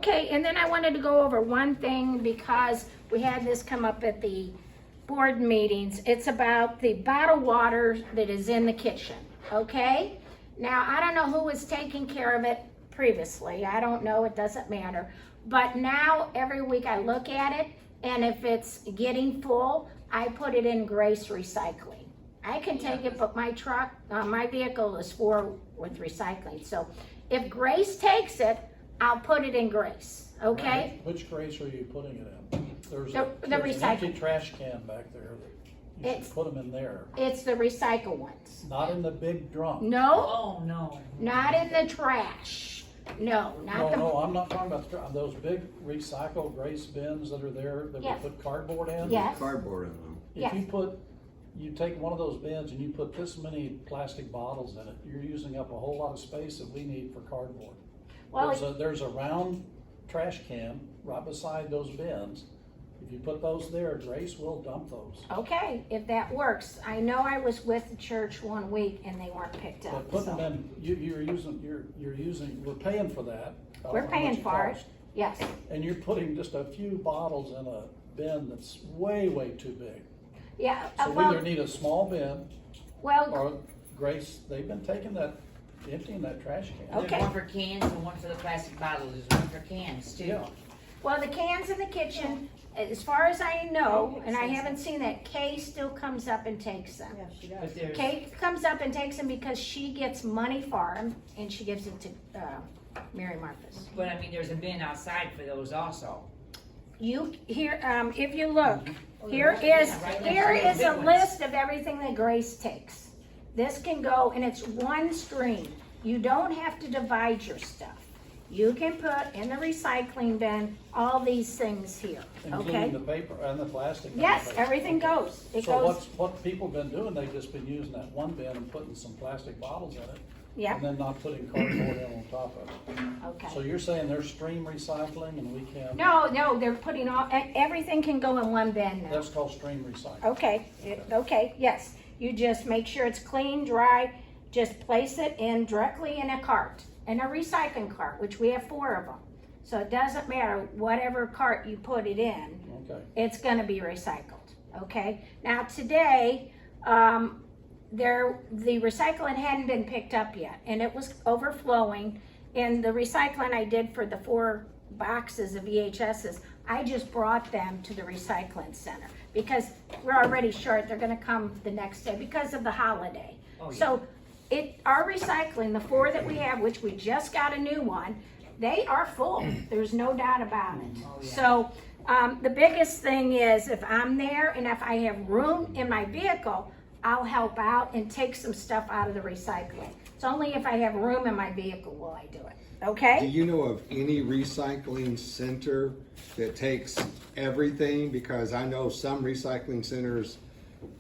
Okay, and then I wanted to go over one thing because we had this come up at the board meetings. It's about the bottled water that is in the kitchen, okay? Now, I don't know who was taking care of it previously. I don't know, it doesn't matter. But now, every week I look at it, and if it's getting full, I put it in Grace Recycling. I can take it, but my truck, my vehicle is full with recycling. So if Grace takes it, I'll put it in Grace, okay? Which Grace are you putting it in? There's The an empty recycle. trash can back there. You It's- should put them in there. It's the recycle ones. Not in the big drum. No, Oh, no. not in the trash. No, not No, the, no, I'm not talking about the those big recycle Grace bins that are there that we Yes. put cardboard in. yes, Cardboard in them. yes. If you take one of those bins and you put this many plastic bottles in it, you're using up a whole lot of space that we need for cardboard. Well, There's a round trash can right beside those bins. If you put those there, Grace will dump those. okay, if that works. I know I was with the church one week and they weren't picked But up, putting so. them in, you're using, we're paying for that. I don't We're know how much paying for it, costs. yes. And you're putting just a few bottles in a bin that's way, way too big. Yeah, So we either need a small bin well, or Grace, they've been taking that, emptying that trash can. Okay. There's one for cans and one for the plastic bottles. There's one for cans too. Yeah. well, the cans in the kitchen, as far as I know, and I haven't seen that, Kay still comes up and takes them. But there's, Kay comes up and takes them because she gets money for them and she gives it to, Mary Martha's. but I mean, there's a bin outside for those also. You, here, if you look, here is a list of everything that Grace takes. This can go, and it's one stream. You don't have to divide your stuff. You can put in the recycling bin all these things here, Including okay? the paper and the plastic. and the Yes, paper. everything goes. It So goes, what people been doing, they've just been using that one bin and putting some plastic bottles in it. yeah, And then not putting cardboard in on top of it. So okay. you're saying there's stream recycling and we can, No, they're putting all, everything can go in one bin now. that's called stream recycling. Okay, okay, yes. You just make sure it's clean, dry, just place it in directly in a cart, in a recycling cart, which we have 4 of them. So it doesn't matter whatever cart you put it in, Okay. it's gonna be recycled, okay? Now today, the recycling hadn't been picked up yet, and it was overflowing. And the recycling I did for the 4 boxes of VHSs, I just brought them to the recycling center because we're already short. They're gonna come the next day because of the holiday. Oh, yeah. So our recycling, the 4 that we have, which we just got a new one, they are full. There's no doubt about it. Oh, yeah. So the biggest thing is if I'm there and if I have room in my vehicle, I'll help out and take some stuff out of the recycling. It's only if I have room in my vehicle will I do it, Do okay? you know of any recycling center that takes everything? Because I know some recycling centers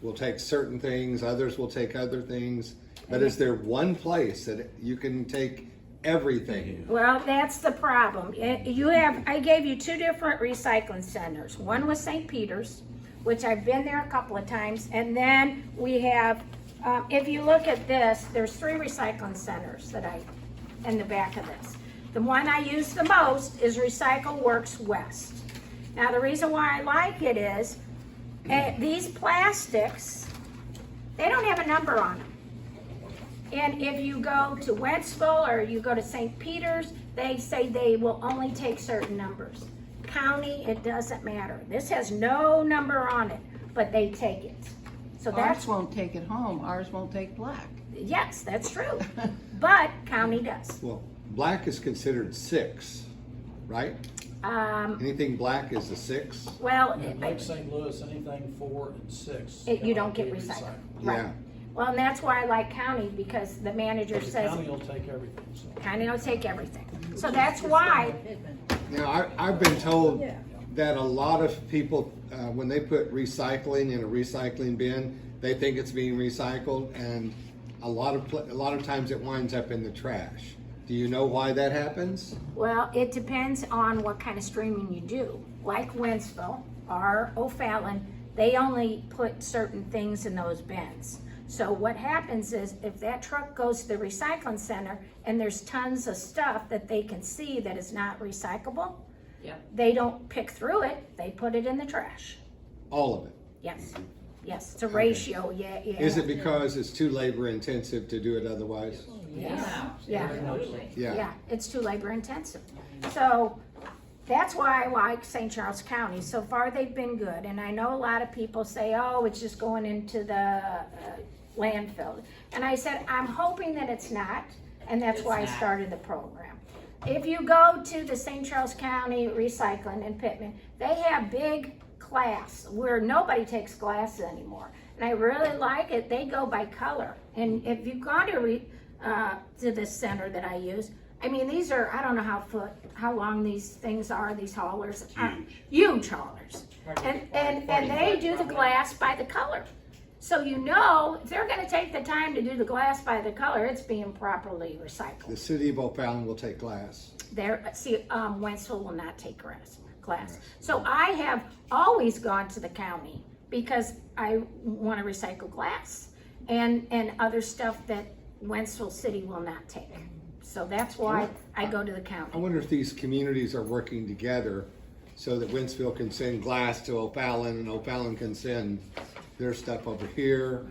will take certain things, others will take other things. But is there one place that you can take everything? Well, that's the problem. I gave you 2 different recycling centers. One was St. Peter's, which I've been there a couple of times, and then we have, if you look at this, there's 3 recycling centers in the back of this. The one I use the most is Recycle Works West. Now, the reason why I like it is, these plastics, they don't have a number on them. And if you go to Wentzville or you go to St. Peter's, they say they will only take certain numbers. County, it doesn't matter. This has no number on it, but they take it. So Ours that's, won't take it home, ours won't take black. yes, that's true. But county does. Well, black is considered 6, right? Anything black is a 6. Well, Like St. Louis, anything 4 and 6. you don't get cannot be recycled. Yeah. Right. Well, and that's why I like county because the manager But the says county will take everything, so. county will take everything. So that's why, Now, I've been told that a lot of people, when they put recycling in a recycling bin, they think it's being recycled, and a lot of times it winds up in the trash. Do you know why that happens? well, it depends on what kind of streaming you do. Like Wentzville or O'Fallon, they only put certain things in those bins. So what happens is if that truck goes to the recycling center and there's tons of stuff that they can see that is not recyclable, Yep. they don't pick through it, they put it in the trash. All of it. Yes, yes, it's a ratio, yeah. Is it because it's too labor intensive to do it otherwise? Yeah. Yeah. Absolutely. Yeah, it's too labor intensive. So that's why I like St. Charles County. So far, they've been good. And I know a lot of people say, oh, it's just going into the landfill. And I said, I'm hoping that it's not. And that's It's why I not. started the program. If you go to the St. Charles County Recycling in Pittman, they have big class where nobody takes glass anymore. And I really like it. They go by color. And if you've gone to this center that I use, I mean, these are, I don't know how long these things are, these haulers. Huge haulers. And they do the glass by the color. So you know, if they're gonna take the time to do the glass by the color, it's being properly The recycled. city of O'Fallon will take glass. Wentzville will not take glass. So I have always gone to the county because I wanna recycle glass and other stuff that Wentzville City will not take. So that's why I go to the I county. wonder if these communities are working together so that Wentzville can send glass to O'Fallon and O'Fallon can send their stuff over here.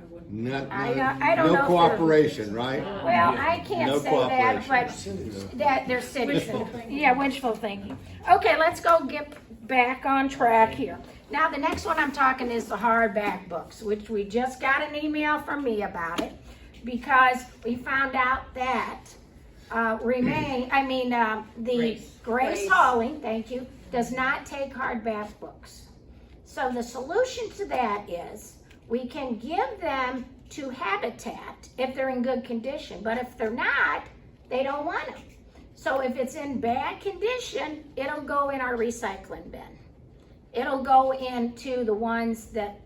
I don't know No if cooperation, right? Well, I can't No say that, but cooperation. that they're cities. Yeah, wishful thinking. Okay, let's go get back on track here. Now, the next one I'm talking is the hardback books, which we just got an email from me about it because we found out that the Grace Hauling, thank you, does not take hardback books. So the solution to that is we can give them to Habitat if they're in good condition, but if they're not, they don't want them. So if it's in bad condition, it'll go in our recycling bin. It'll go into the ones that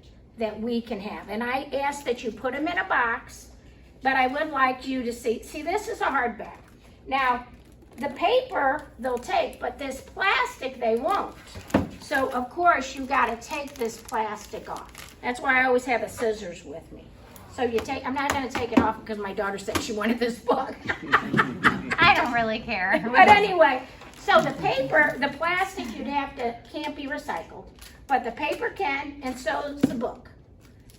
we can have. And I ask that you put them in a box, but I would like you to see this is a hardback. Now, the paper they'll take, but this plastic they won't. So of course you gotta take this plastic off. That's why I always have the scissors with me. So I'm not gonna take it off because my daughter said she wanted this book. I don't really care. But anyway, so the paper, the plastic can't be recycled, but the paper can, and so is the book.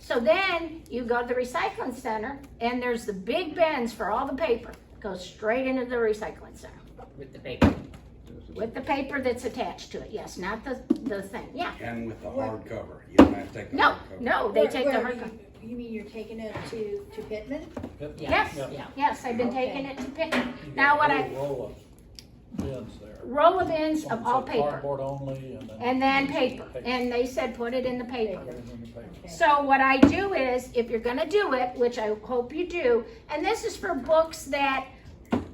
So then you go to the recycling center and there's the big bins for all the paper. Goes straight into the recycling center. With the paper. With the paper that's attached to it, yes, not the thing, yeah. And with the hard cover, you don't have to take the No, hard cover. no, they take the Where hard you- copy. You mean you're taking it to Pittman? Yes, Yeah. yes, I've been Okay. taking it to Pittman. You Now got what a whole roll of bins there. roll of bins of One's all like paper, Cardboard only and then paper, and they said put it in the paper. Put it in the paper. So what I do is, if you're gonna do it, which I hope you do, and this is for books that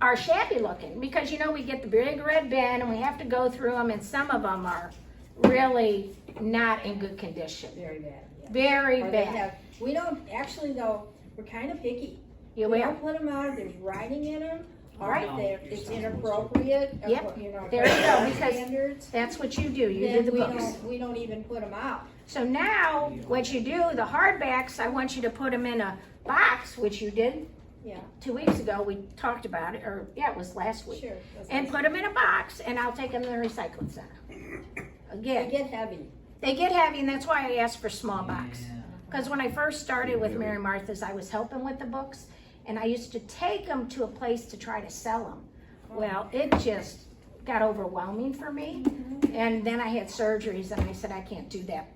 are shabby looking, because you know, we get the big red bin and we have to go through them, and some of them are really not in good condition. Very bad. yeah. Very Or they bad. have- We don't, actually though, we're kind of picky. You We will? don't put them out if there's writing in them, or Right. if it's inappropriate, Yep. you know, There you go, because standards. that's what you do, you do Then the we books. we don't even put them out. So now, what you do, the hardbacks, I want you to put them in a box, which you did Yeah, 2 weeks ago, we talked about it, or, yeah, it was last week. sure. That's And nice. put them in a box, and I'll take them to the recycling center. They Again, get heavy. they get heavy, and that's why I asked for small box. Because when I first started with Mary Martha's, I was helping with the books, and I used to take them to a place to try to sell them. Well, it just got overwhelming for me, and then I had surgeries, and I said, I can't do that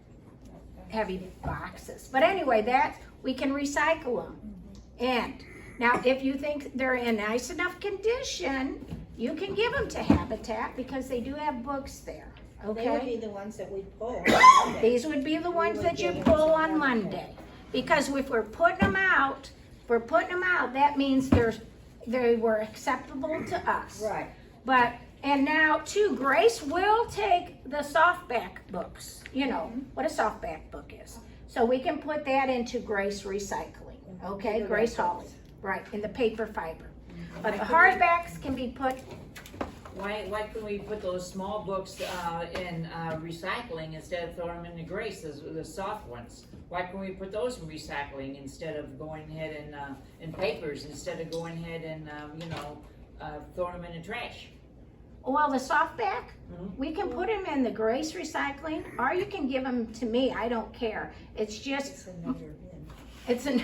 heavy boxes. But anyway, we can recycle them. And now, if you think they're in nice enough condition, you can give them to Habitat, because they do have books there, They would okay? be the ones that we pull. These would be the ones that you pull on Monday. Because if we're putting them out, that means they were acceptable to us. Right. But, and now too, Grace will take the softback books, you know, what a softback book is. So we can put that into Grace Recycling, okay, Grace Hauling, right, in the paper fiber. But the hardbacks can be put Why couldn't we put those small books, in, recycling instead of throwing them in the Grace, the soft ones? Why can't we put those in recycling instead of going ahead and, in papers, instead of going ahead and, throwing them in the trash? Well, the softback, Mhm. we can put them in the Grace recycling, or you can give them to me, I don't care. It's just, It's another bin. it's an,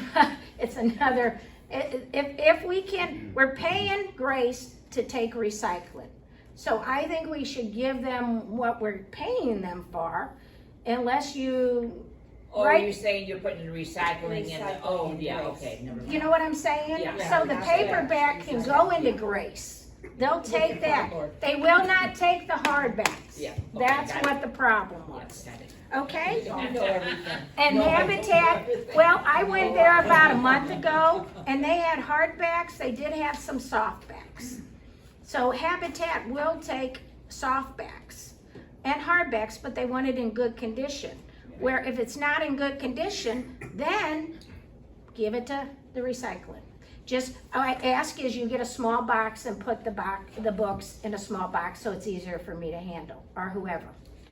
it's another, if we can, we're paying Grace to take recycling. So I think we should give them what we're paying them for, unless you, Or Right. you're saying you're putting the recycling in the, oh, Recycling yeah, Grace. okay, never mind. you know what I'm saying? Yeah. So the Yeah. paperback can go into Grace. They'll take that. They will not take the hardbacks. Yeah, okay, That's got what the problem was, Yes, got it. okay? Don't know everything. And No, I don't Habitat, know everything. well, I went there about a month ago, and they had hardbacks, they did have some softbacks. So Habitat will take softbacks and hardbacks, but they want it in good condition. Where if it's not in good condition, then give it to the recycling. Just, I ask is you get a small box and put the books in a small box, so it's easier for me to handle, or whoever.